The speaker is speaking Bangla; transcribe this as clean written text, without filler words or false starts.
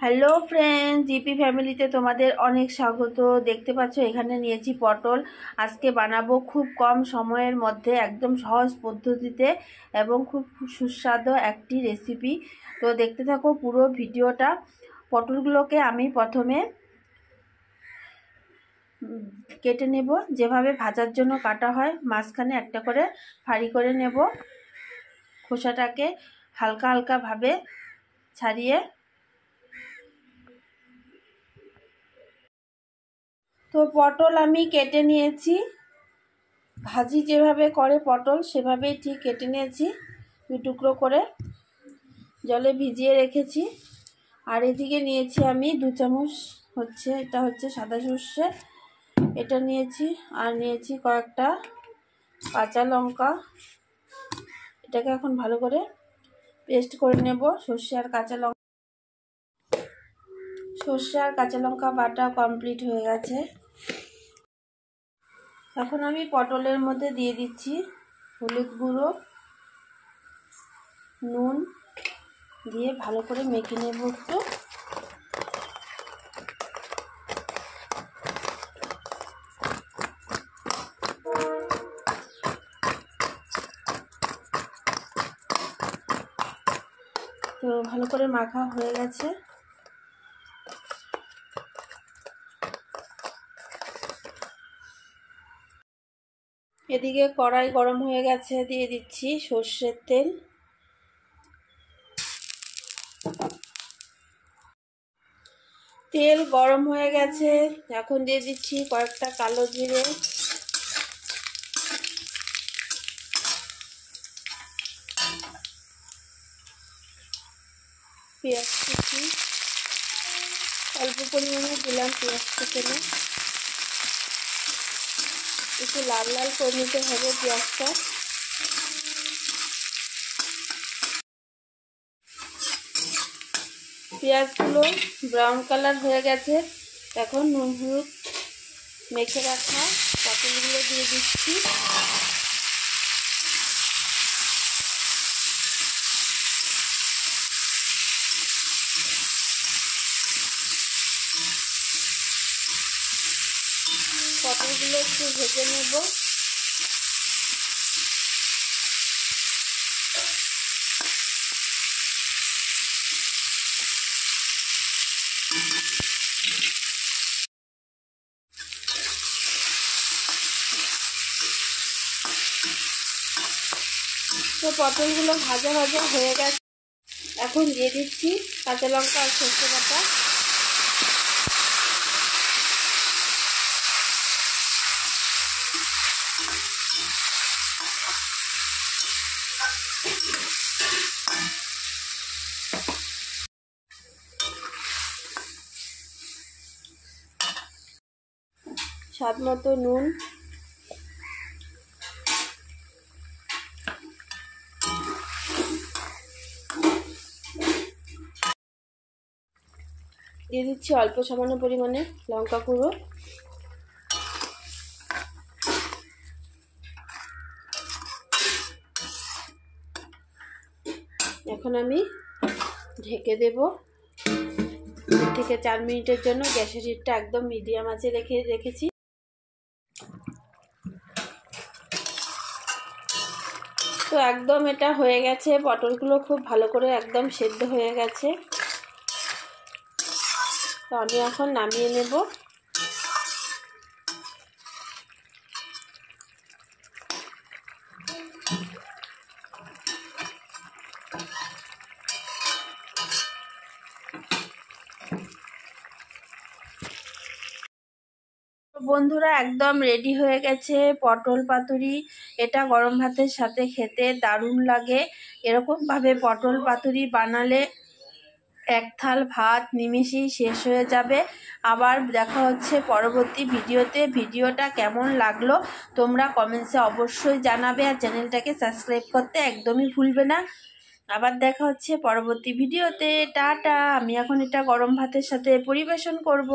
হ্যালো ফ্রেন্ডস, জিপি ফ্যামিলিতে তোমাদের অনেক স্বাগত। দেখতে পাচ্ছ এখানে নিয়েছি পটল। আজকে বানাবো খুব কম সময়ের মধ্যে একদম সহজ পদ্ধতিতে এবং খুব সুস্বাদু একটি রেসিপি। তো দেখতে থাকো পুরো ভিডিওটা। পটলগুলোকে আমি প্রথমে কেটে নেব, যেভাবে ভাজার জন্য কাটা হয়, মাঝখানে একটা করে ফাড়ি করে নেব। খোসাটাকে হালকা হালকা ভাবে ছাড়িয়ে। তো পটল আমি কেটে নিয়েছি, ভাজি যেভাবে করে পটল সেভাবেই ঠিক কেটে নিয়েছি, দুই টুকরো করে জলে ভিজিয়ে রেখেছি। আর এদিকে নিয়েছি আমি 2 চামচ এটা হচ্ছে সাদা সর্ষে, এটা নিয়েছি। আর নিয়েছি কয়েকটা কাঁচা লঙ্কা। এটাকে এখন ভালো করে পেস্ট করে নেব। সর্ষে আর কাঁচা লঙ্কা বাটা কমপ্লিট হয়ে গেছে। এখন আমি পটলের মধ্যে দিয়ে দিচ্ছি হলুদ গুঁড়ো, নুন দিয়ে ভালো করে মেখে নেব একটু। তো ভালো করে মাখা হয়ে গেছে। এদিকে কড়াই গরম হয়ে গেছে, দিয়ে দিচ্ছি সর্ষের তেল। তেল গরম হয়ে গেছে, এখন দিয়ে দিচ্ছি কয়েকটা কালো জিরে, পেঁয়াজ কুচি অল্প পরিমাণে দিলাম। পেঁয়াজ কুচি একটু লাল লাল করে নিতে হবে পেঁয়াজটা। পেঁয়াজগুলো ব্রাউন কালার হয়ে গেছে। এখন নুন হলুদ মেখে রাখা পটলগুলো দিয়ে দিচ্ছি। পটলগুলো একটু ভেজে নেব। তো পটলগুলো ভাজা ভাজা হয়ে গেছে, এখন দিয়ে দিচ্ছি কাঁচা লঙ্কা আর সরষে বাটা। স্বাদ মতো নুন, দিয়ে দিচ্ছি অল্প সামান্য পরিমাণে লঙ্কা গুঁড়ো। এখন আমি ঢেকে দেব 2 থেকে 4 মিনিটের জন্য। গ্যাসের হিটটা একদম মিডিয়াম আঁচে রেখেছি। তো একদম এটা হয়ে গেছে, পটলগুলো খুব ভালো করে একদম সেদ্ধ হয়ে গেছে। তো আমি এখন নামিয়ে নেব। বন্ধুরা, একদম রেডি হয়ে গেছে পটল পাতুরি। এটা গরম ভাতের সাথে খেতে দারুণ লাগে। এরকমভাবে পটল পাতুরি বানালে এক থাল ভাত নিমেষেই শেষ হয়ে যাবে। আবার দেখা হচ্ছে পরবর্তী ভিডিওতে। ভিডিওটা কেমন লাগলো তোমরা কমেন্টসে অবশ্যই জানাবে, আর চ্যানেলটাকে সাবস্ক্রাইব করতে একদমই ভুলবে না। আবার দেখা হচ্ছে পরবর্তী ভিডিওতে। টাটা। আমি এখন এটা গরম ভাতের সাথে পরিবেশন করব।